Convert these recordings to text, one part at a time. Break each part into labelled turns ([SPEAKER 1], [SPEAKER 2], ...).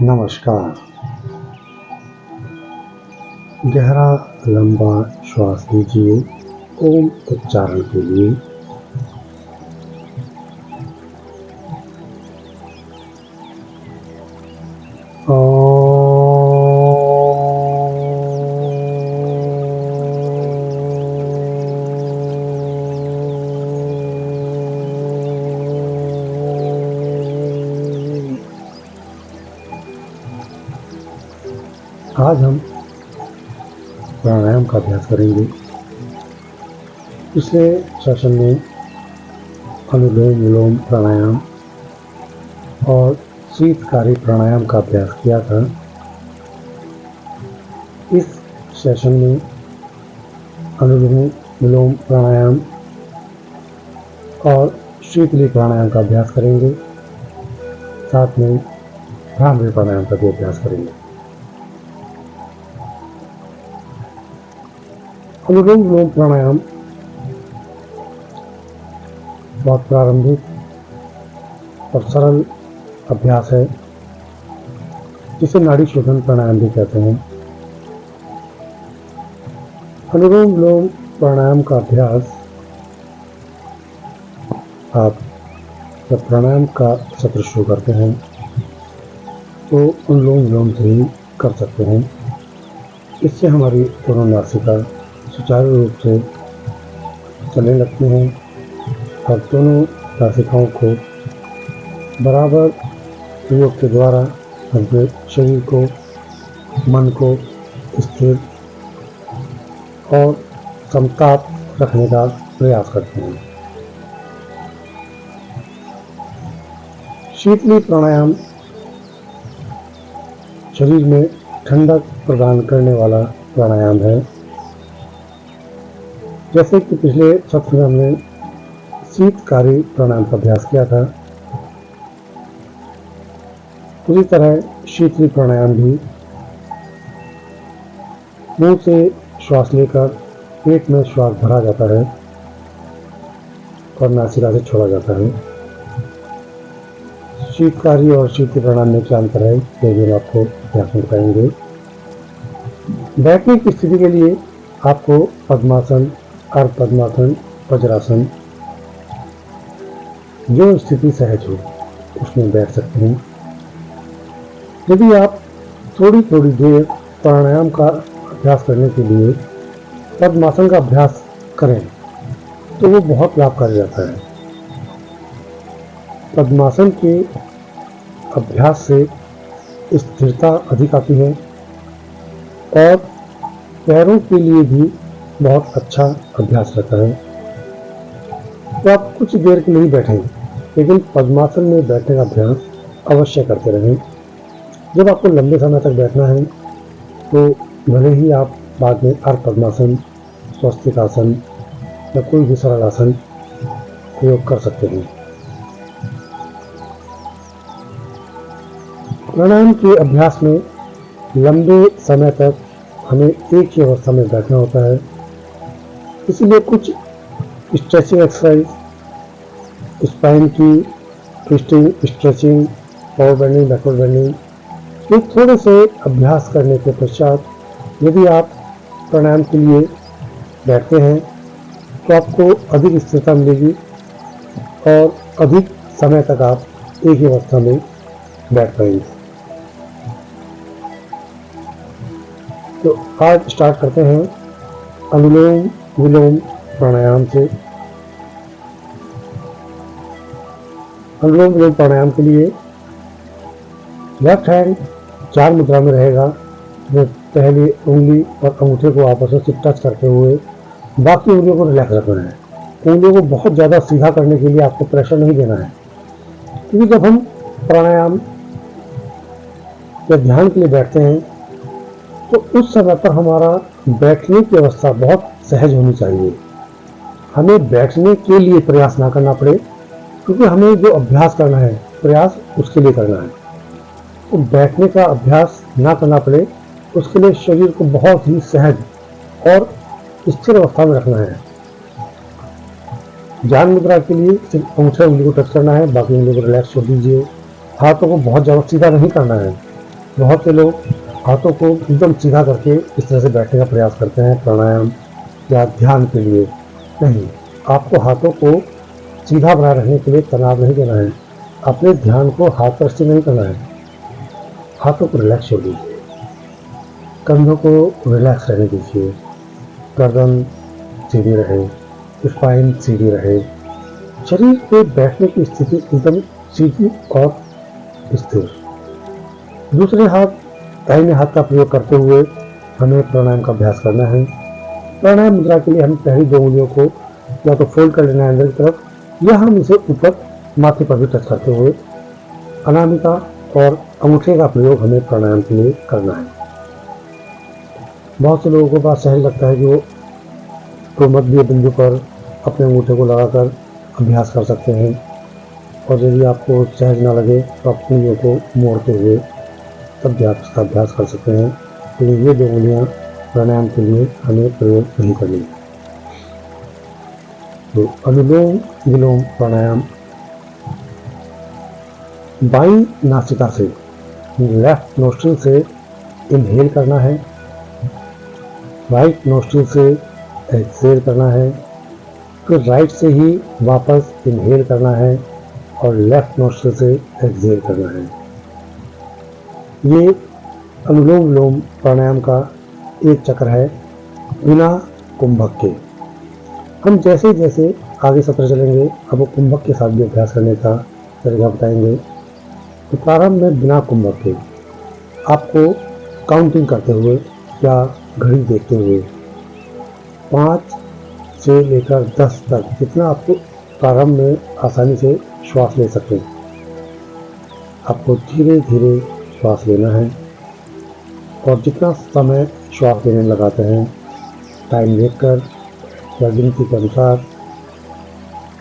[SPEAKER 1] नमस्कार। गहरा लंबा श्वास लीजिए ओम उच्चारण के लिए। आज हम प्राणायाम का अभ्यास करेंगे। पिछले सेशन में अनुलोम विलोम प्राणायाम और शीतकारी प्राणायाम का अभ्यास किया था। इस सेशन में अनुलोम विलोम प्राणायाम और शीतली प्राणायाम का अभ्यास करेंगे। साथ में भ्रामरी प्राणायाम का भी अभ्यास करेंगे। अनुलोम विलोम प्राणायाम बहुत प्रारंभिक और सरल अभ्यास है, जिसे नाड़ी शोधन प्राणायाम भी कहते हैं। अनुलोम विलोम प्राणायाम का अभ्यास आप जब प्राणायाम का सत्र शुरू करते हैं तो अनुलोम विलोम से ही कर सकते हैं। इससे हमारी दोनों नासिका सुचारू रूप से चलने लगते हैं और दोनों नासिकाओं को बराबर प्रयोग के द्वारा अपने शरीर को, मन को स्थिर और समताप रखने का प्रयास करते हैं। शीतली प्राणायाम शरीर में ठंडक प्रदान करने वाला प्राणायाम है। जैसे कि पिछले सत्र में हमने शीतकारी प्राणायाम का अभ्यास किया था, उसी तरह शीतली प्राणायाम भी मुंह से श्वास लेकर पेट में श्वास भरा जाता है और नासिका से छोड़ा जाता है। शीतकारी और शीतली प्राणायाम में क्या अंतर है, ये भी हम आपको अभ्यास में बताएंगे। बैठने की स्थिति के लिए आपको पद्मासन, अर्ध पद्मासन, वज्रासन, जो स्थिति सहज हो उसमें बैठ सकते हैं। यदि आप थोड़ी थोड़ी देर प्राणायाम का अभ्यास करने के लिए पद्मासन का अभ्यास करें तो वो बहुत लाभकारी रहता है। पद्मासन के अभ्यास से स्थिरता अधिक आती है और पैरों के लिए भी बहुत अच्छा अभ्यास रहता है। तो आप कुछ देर के लिए बैठें, लेकिन पद्मासन में बैठने का अभ्यास अवश्य करते रहें। जब आपको लंबे समय तक बैठना है तो भले ही आप बाद में अर्ध पद्मासन, स्वस्तिकासन या कोई भी सरल आसन प्रयोग कर सकते हैं। प्राणायाम के अभ्यास में लंबे समय तक हमें एक ही अवस्था में बैठना होता है, इसलिए कुछ स्ट्रेचिंग एक्सरसाइज, स्पाइन की twisting, stretching, forward bending, backward bending, ये थोड़े से अभ्यास करने के पश्चात यदि आप प्राणायाम के लिए बैठते हैं तो आपको अधिक स्थिरता मिलेगी और अधिक समय तक आप एक ही अवस्था में बैठ पाएंगे। तो आज स्टार्ट करते हैं अनुलोम विलोम प्राणायाम से। अनुलोम विलोम प्राणायाम के लिए लेफ्ट हैंड 4 मुद्रा में रहेगा, जो पहली उंगली और अंगूठे को आपस में टच करते हुए बाकी उंगलियों को रिलैक्स रखना है। उंगलियों को बहुत ज़्यादा सीधा करने के लिए आपको प्रेशर नहीं देना है, क्योंकि जब हम प्राणायाम या ध्यान के लिए बैठते हैं तो उस समय पर हमारा बैठने की अवस्था बहुत सहज होनी चाहिए। हमें बैठने के लिए प्रयास ना करना पड़े, क्योंकि हमें जो अभ्यास करना है प्रयास उसके लिए करना है। तो बैठने का अभ्यास ना करना पड़े उसके लिए शरीर को बहुत ही सहज और स्थिर अवस्था में रखना है। ध्यान मुद्रा के लिए सिर्फ अंगूठे उंगली को टच करना है, बाकी उंगली को रिलैक्स छोड़ दीजिए। हाथों को बहुत ज़्यादा सीधा नहीं करना है, बहुत से लोग हाथों को एकदम सीधा करके इस तरह से बैठने का प्रयास करते हैं प्राणायाम या ध्यान के लिए। नहीं, आपको हाथों को सीधा बनाए रखने के लिए तनाव नहीं देना है। अपने ध्यान को हाथ पर स्थिर नहीं करना है। हाथों को रिलैक्स छोड़ दीजिए, कंधों को रिलैक्स रहने दीजिए, गर्दन सीधी रहे, स्पाइन सीधी रहे, शरीर के बैठने की स्थिति एकदम सीधी और स्थिर। दूसरे हाथ, दाहिने हाथ का प्रयोग करते हुए हमें प्राणायाम का अभ्यास करना है। प्राणायाम मुद्रा के लिए हम पहली दो उंगलियों को या तो फोल्ड कर लेना है अंदर की तरफ, या हम इसे ऊपर माथे पर भी टच करते हुए अनामिका और अंगूठे का प्रयोग हमें प्राणायाम के लिए करना है। बहुत से लोगों को बात सहज लगता है जो तो मध्य बिंदु पर अपने अंगूठे को लगाकर अभ्यास कर सकते हैं, और यदि आपको सहज ना लगे तो आप उंगलियों को मोड़ते हुए तब भी आप इसका अभ्यास कर सकते हैं। लेकिन ये दो उंगलियां प्राणायाम के लिए हमें प्रयोग नहीं करनी। तो अनुलोम विलोम प्राणायाम, बाईं नासिका से लेफ्ट नोस्ट्रिल से इनहेल करना है, राइट नोस्ट्रिल से एक्सहेल करना है, फिर राइट से ही वापस इनहेल करना है और लेफ्ट नोस्ट्रिल से एक्सहेल करना है। ये अनुलोम विलोम प्राणायाम का एक चक्र है बिना कुंभक के। हम जैसे जैसे आगे सत्र चलेंगे आपको कुंभक के साथ भी अभ्यास करने का तरीका बताएंगे। तो प्रारंभ में बिना कुंभक के आपको काउंटिंग करते हुए या घड़ी देखते हुए 5 से लेकर 10 तक जितना आपको प्रारंभ में आसानी से श्वास ले सकते हैं, आपको धीरे धीरे श्वास लेना है। और जितना समय श्वास लेने में लगाते हैं टाइम देखकर या गिनती के अनुसार,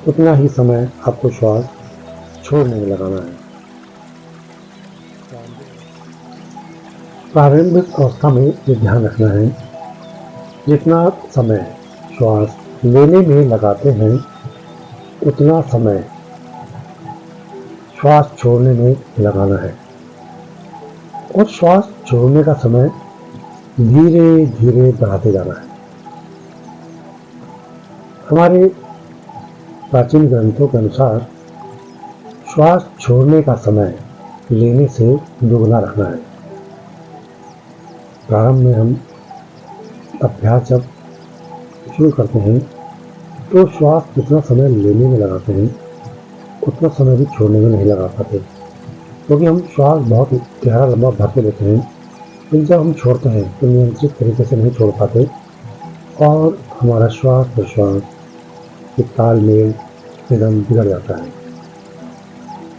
[SPEAKER 1] उतना ही समय आपको श्वास छोड़ने में लगाना है। प्रारंभिक अवस्था में ये ध्यान रखना है, जितना समय श्वास लेने में लगाते हैं उतना समय श्वास छोड़ने में लगाना है, और श्वास छोड़ने का समय धीरे धीरे बढ़ाते जाना है। हमारे प्राचीन ग्रंथों के अनुसार श्वास छोड़ने का समय लेने से दोगुना रखना है। प्रारंभ में हम अभ्यास जब शुरू करते हैं तो श्वास जितना समय लेने में लगाते हैं उतना समय भी छोड़ने में नहीं लगा पाते, क्योंकि हम श्वास बहुत गहरा लंबा भर के लेते हैं, लेकिन जब हम छोड़ते हैं तो नियंत्रित तरीके से नहीं छोड़ पाते और हमारा श्वास प्रश्वास के तालमेल एकदम बिगड़ जाता है।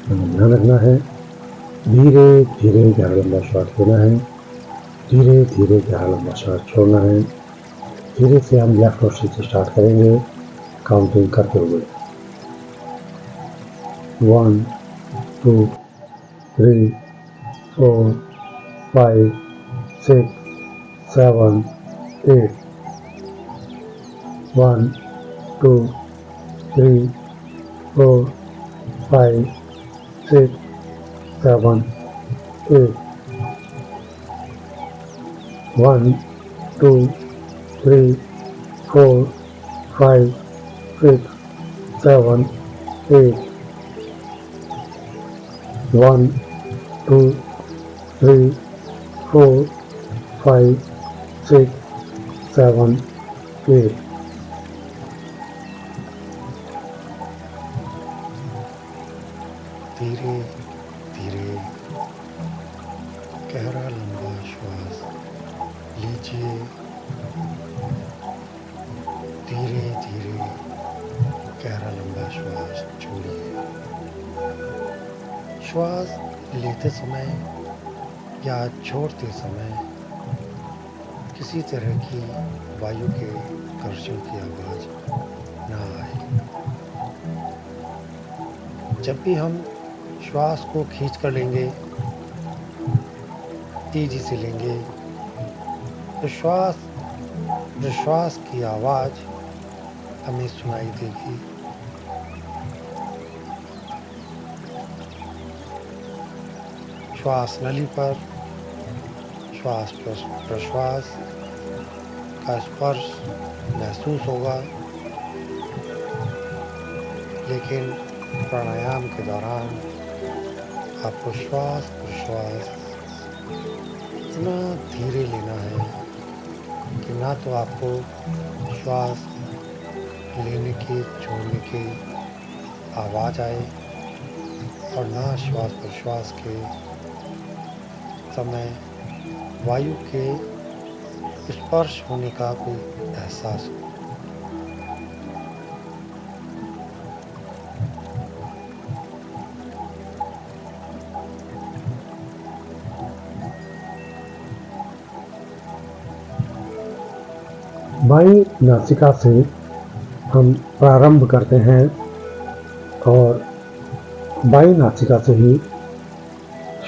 [SPEAKER 1] हमें ध्यान रखना है, धीरे धीरे गहरा लंबा श्वास लेना है, धीरे धीरे गहरा लंबा श्वास छोड़ना है। धीरे से हम लेफ्ट नोस्ट्रिल से स्टार्ट करेंगे काउंटिंग करते हुए 1 2 3 4 5 6 7 8 1 2 3 4 5 6 7 8 1 2 3 4 5 6 7 8 1 2 3 4 5 6 7 8
[SPEAKER 2] धीरे धीरे गहरा लंबा श्वास लीजिए। धीरे धीरे गहरा लंबा श्वास छोड़िए। श्वास लेते समय या छोड़ते समय किसी तरह की वायु के घर्षण की आवाज ना आए। जब भी हम श्वास को खींच कर लेंगे, तेजी से लेंगे, तो श्वास की आवाज हमें सुनाई देगी। श्वास नली पर श्वास प्रश्वास का स्पर्श महसूस होगा, लेकिन प्राणायाम के दौरान आपको श्वास प्रश्वास इतना धीरे लेना है कि ना तो आपको श्वास लेने की छोड़ने की आवाज़ आए और ना श्वास प्रश्वास के समय वायु के स्पर्श होने का कोई एहसास हो।
[SPEAKER 1] बाईं नासिका से हम प्रारंभ करते हैं और बाईं नासिका से ही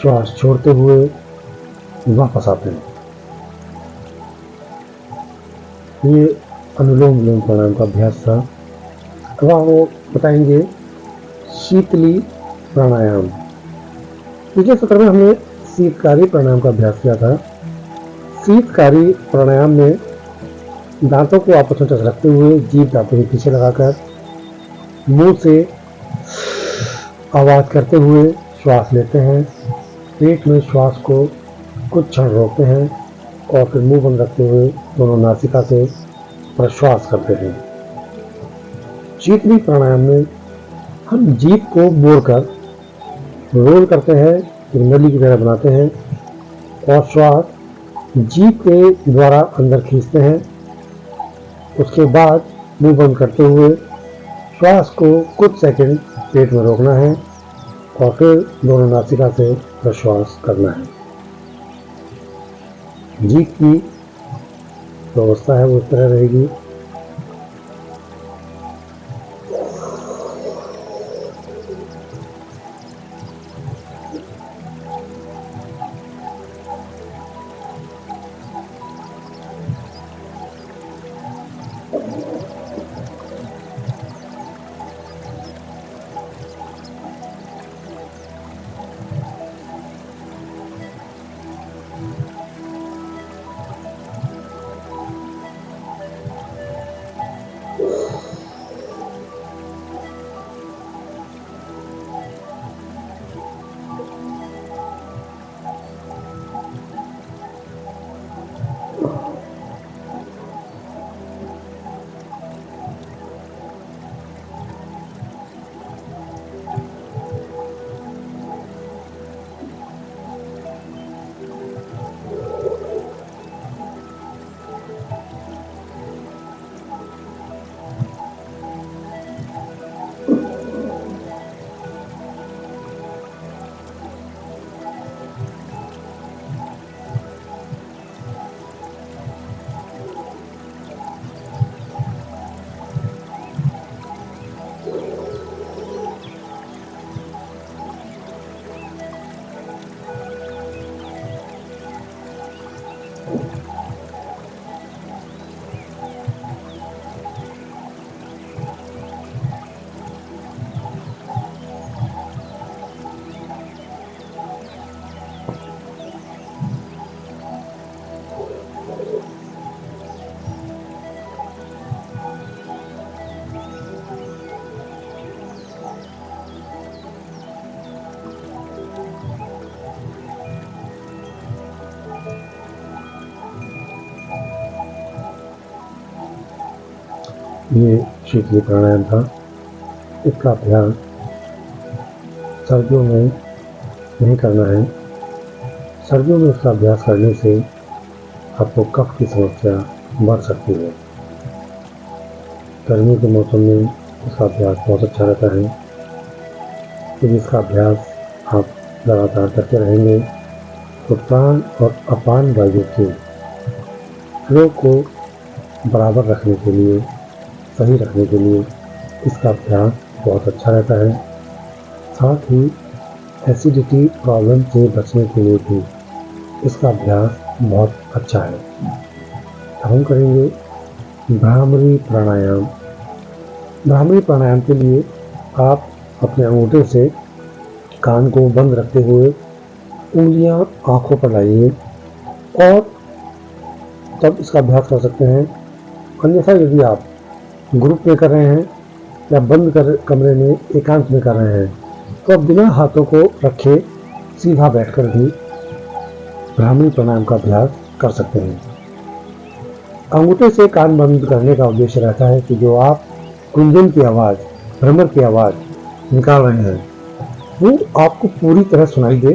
[SPEAKER 1] श्वास छोड़ते हुए वापस आते हैं। ये अनुलोम विलोम प्राणायाम का अभ्यास था। अब आपको बताएंगे शीतली प्राणायाम। पिछले सत्र में हमने शीतकारी प्राणायाम का अभ्यास किया था। शीतकारी प्राणायाम में दांतों को आपस में टच रखते हुए जीभ दांतों के पीछे लगाकर मुंह से आवाज करते हुए श्वास लेते हैं। पेट में श्वास को कुछ क्षण रोकते हैं और फिर मुंह बंद रखते हुए दोनों नासिका से प्रश्वास करते हैं। शीतली प्राणायाम में हम जीभ को मोड़कर रोल करते हैं, एक नली की तरह बनाते हैं और श्वास जीभ के द्वारा अंदर खींचते हैं। उसके बाद मुंह बंद करते हुए श्वास को कुछ सेकंड पेट में रोकना है और फिर दोनों नासिका से प्रश्वास करना है। जीभ की व्यवस्था है वो इस तरह रहेगी। ये शीतली प्राणायाम था। इसका अभ्यास सर्दियों में नहीं करना है। सर्दियों में इसका अभ्यास करने से आपको कफ की समस्या बढ़ सकती है। गर्मी के मौसम में इसका अभ्यास बहुत अच्छा रहता है। यदि इसका अभ्यास आप लगातार करते रहेंगे तो प्राण और अपान वायु के फ्लो को बराबर रखने के लिए, सही रखने के लिए इसका अभ्यास बहुत अच्छा रहता है। साथ ही एसिडिटी प्रॉब्लम से बचने के लिए भी इसका अभ्यास बहुत अच्छा है। हम करेंगे भ्रामरी प्राणायाम। भ्रामरी प्राणायाम के लिए आप अपने अंगूठे से कान को बंद रखते हुए उंगलियां आंखों पर लाइए और तब इसका अभ्यास कर सकते हैं। अन्यथा यदि आप ग्रुप में कर रहे हैं या बंद कमरे में एकांत में कर रहे हैं तो आप बिना हाथों को रखे सीधा बैठकर भी ब्राह्मणी प्राणायाम का अभ्यास कर सकते हैं। अंगूठे से कान बंद करने का उद्देश्य रहता है कि जो आप कुंजन की आवाज़, भ्रमर की आवाज़ निकाल रहे हैं वो आपको पूरी तरह सुनाई दे,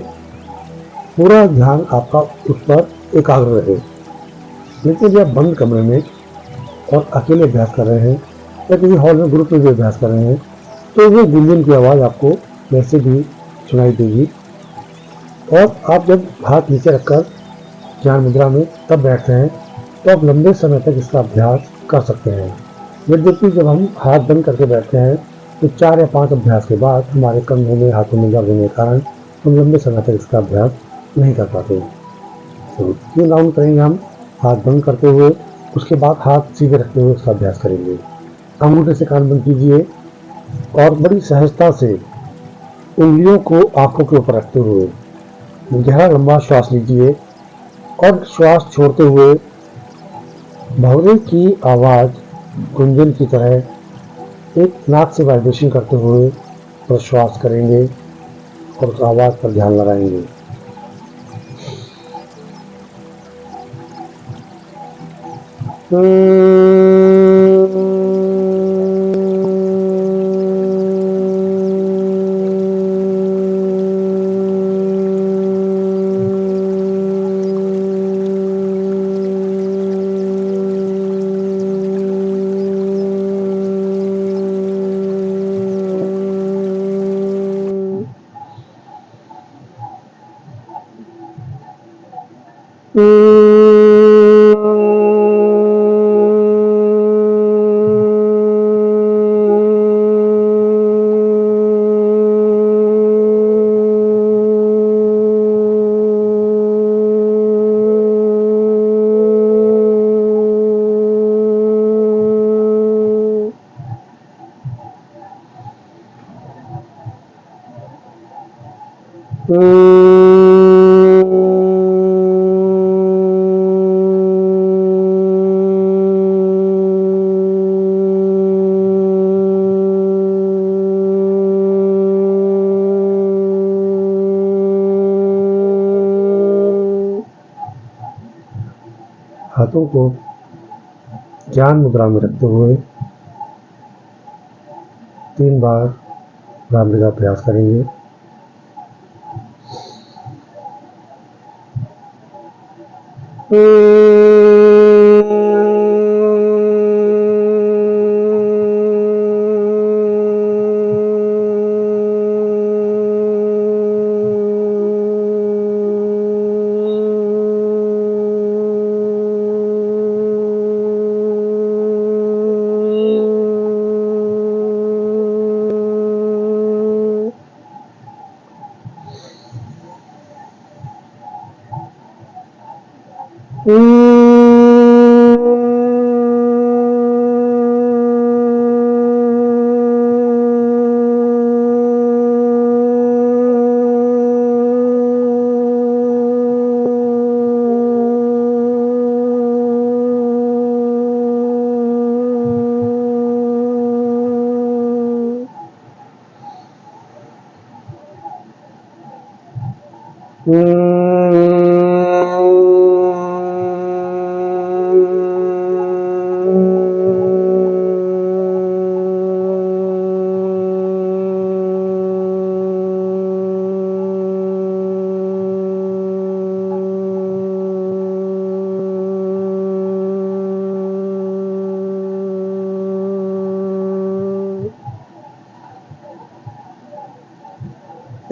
[SPEAKER 1] पूरा ध्यान आपका उस पर एकाग्र रहे। लेकिन जब आप बंद कमरे में और अकेले अभ्यास कर रहे हैं या किसी हॉल में ग्रुप में भी अभ्यास कर रहे हैं तो वो गुंजन की आवाज़ आपको वैसे भी सुनाई देगी। और आप जब हाथ नीचे रखकर ध्यान मुद्रा में तब बैठते हैं तो आप लंबे समय तक इसका अभ्यास कर सकते हैं। यद्यपि जब हम हाथ बंद करके बैठते हैं तो 4 या 5 अभ्यास के बाद हमारे कंधों में, हाथों में दर्द होने के कारण हम लंबे समय तक इसका अभ्यास नहीं कर पाते। तो 3 राउंड करेंगे हम हाथ बंद करते हुए, उसके बाद हाथ सीधे रखते हुए उसका अभ्यास करेंगे। अंगूठे से कान बंद कीजिए और बड़ी सहजता से उंगलियों को आंखों के ऊपर रखते हुए गहरा लंबा श्वास लीजिए और श्वास छोड़ते हुए भंवरे की आवाज़ गुंजन की तरह एक नाक से वाइब्रेशन करते हुए प्रश्वास करेंगे और उस आवाज़ पर ध्यान लगाएंगे। हाथों को ध्यान मुद्रा में रखते हुए 3 बार भ्रामरी का अभ्यास करेंगे।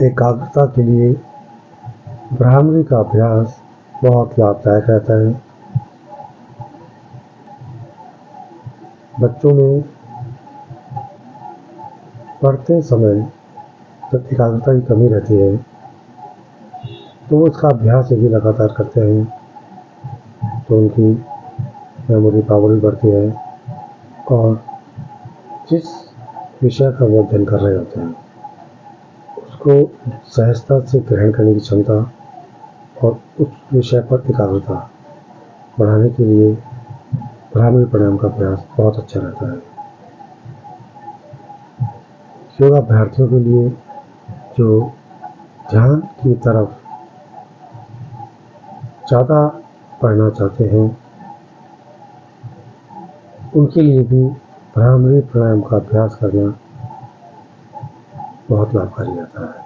[SPEAKER 1] एकाग्रता के लिए भ्रामरी का अभ्यास बहुत लाभदायक रहता है। बच्चों में पढ़ते समय जब एकाग्रता की कमी रहती है तो वो इसका अभ्यास यदि लगातार करते हैं तो उनकी मेमोरी पावर भी बढ़ती है और जिस विषय का वो अध्ययन कर रहे होते हैं उसको सहजता से ग्रहण करने की क्षमता और उस विषय पर एकाग्रता बढ़ाने के लिए भ्रामरी प्राणायाम का अभ्यास बहुत अच्छा रहता है। योगाभ्यार्थियों के लिए जो ध्यान की तरफ ज़्यादा बढ़ना चाहते हैं, उनके लिए भी भ्रामरी प्राणायाम का अभ्यास करना बहुत लाभकारी रहता है।